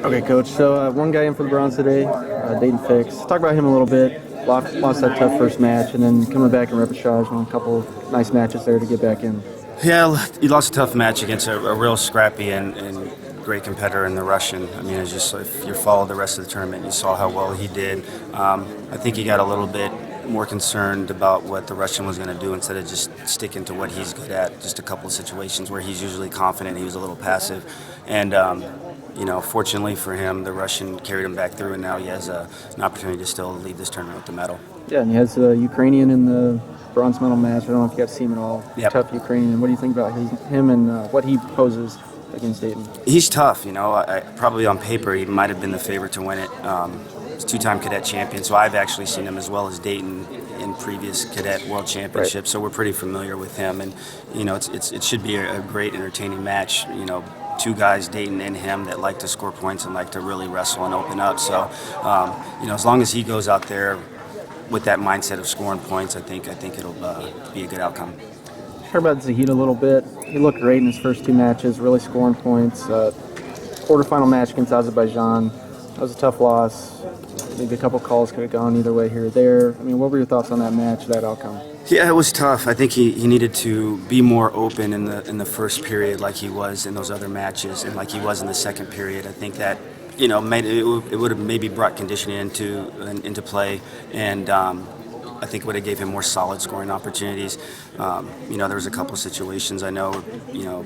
Okay, Coach. So one guy in for the Browns today, Dayton Fix. Talk about him a little bit. Lost that tough first match, and then coming back in repechage, won a couple nice matches there to get back in. Yeah, he lost a tough match against a real scrappy and great competitor in the Russian. I mean, it's just if you followed the rest of the tournament, you saw how well he did. I think he got a little bit more concerned about what the Russian was going to do instead of just sticking to what he's good at. Just a couple of situations where he's usually confident, he was a little passive, and fortunately for him, the Russian carried him back through, and now he has an opportunity to still leave this tournament with the medal. Yeah, and he has the Ukrainian in the bronze medal match. I don't know if you got to see him at all. Yep. Tough Ukrainian. What do you think about him and what he poses against Dayton? He's tough, probably on paper he might have been the favorite to win it. He's two-time cadet champion, so I've actually seen him as well as Dayton in previous cadet world championships. Right. So we're pretty familiar with him, and it should be a great, entertaining match. Two guys, Dayton and him, that like to score points and like to really wrestle and open up. So, as long as he goes out there with that mindset of scoring points, I think it'll be a good outcome. Heard about Zahid a little bit. He looked great in his first two matches, really scoring points. Quarterfinal match against Azerbaijan. That was a tough loss. Maybe a couple calls could have gone either way here or there. I mean, what were your thoughts on that match, that outcome? Yeah, it was tough. I think he needed to be more open in the first period, like he was in those other matches, and like he was in the second period. I think that made it would have maybe brought conditioning into play, and I think would have gave him more solid scoring opportunities. There was a couple of situations. I know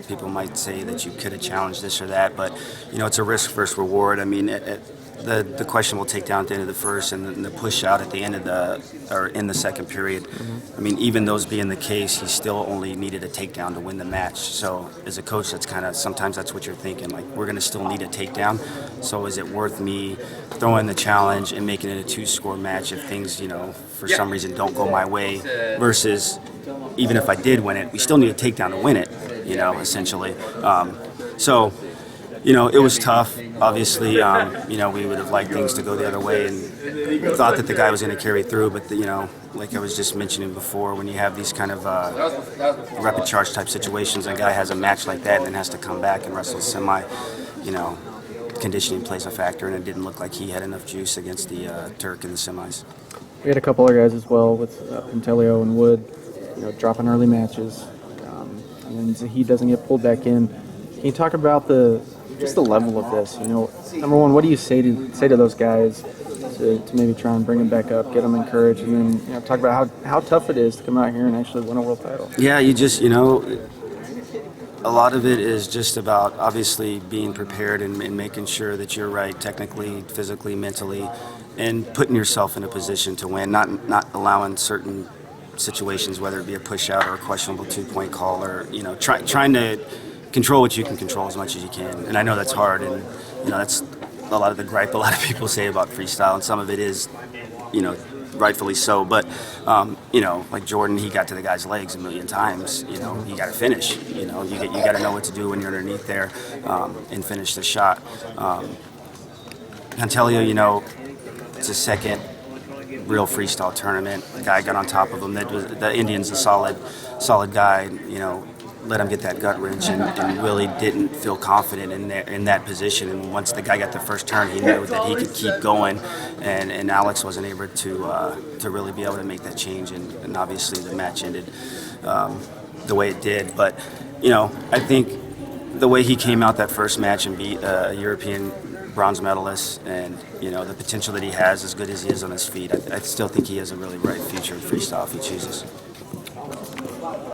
people might say that you could have challenged this or that, but it's a risk versus reward. I mean, the question will take down at the end of the first, and then the push out at the end of in the second period. I mean, even those being the case, he still only needed a takedown to win the match. So as a coach, that's sometimes that's what you're thinking. Like, we're going to still need a takedown. So is it worth me throwing the challenge and making it a two-score match if things for some reason don't go my way? Versus even if I did win it, we still need a takedown to win it. Essentially. It was tough. Obviously, we would have liked things to go the other way and thought that the guy was going to carry through. But, like I was just mentioning before, when you have these kind of rapid charge type situations, a guy has a match like that and then has to come back and wrestle semi, conditioning plays a factor, and it didn't look like he had enough juice against the Turk in the semis. We had a couple other guys as well with Pentelio and Wood, dropping early matches. And then Zahid doesn't get pulled back in. Can you talk about just the level of this? Number one, what do you say to those guys to maybe try and bring them back up, get them encouraged, and then talk about how tough it is to come out here and actually win a world title? Yeah, you just a lot of it is just about obviously being prepared and making sure that you're right technically, physically, mentally, and putting yourself in a position to win, not allowing certain situations, whether it be a push out or a questionable 2-point call, or trying to control what you can control as much as you can. And I know that's hard, and that's a lot of the gripe a lot of people say about freestyle, and some of it is rightfully so, but like Jordan, he got to the guy's legs a million times. You got to finish. You got to know what to do when you're underneath there and finish the shot. Pantelio, it's a second real freestyle tournament. The guy got on top of him. The Indian's a solid guy. Let him get that gut wrench and really didn't feel confident in that position. And once the guy got the first turn, he knew that he could keep going, and Alex wasn't able to really be able to make that change. And obviously the match ended the way it did. But I think the way he came out that first match and beat a European bronze medalist, and the potential that he has, as good as he is on his feet, I still think he has a really bright future in freestyle if he chooses.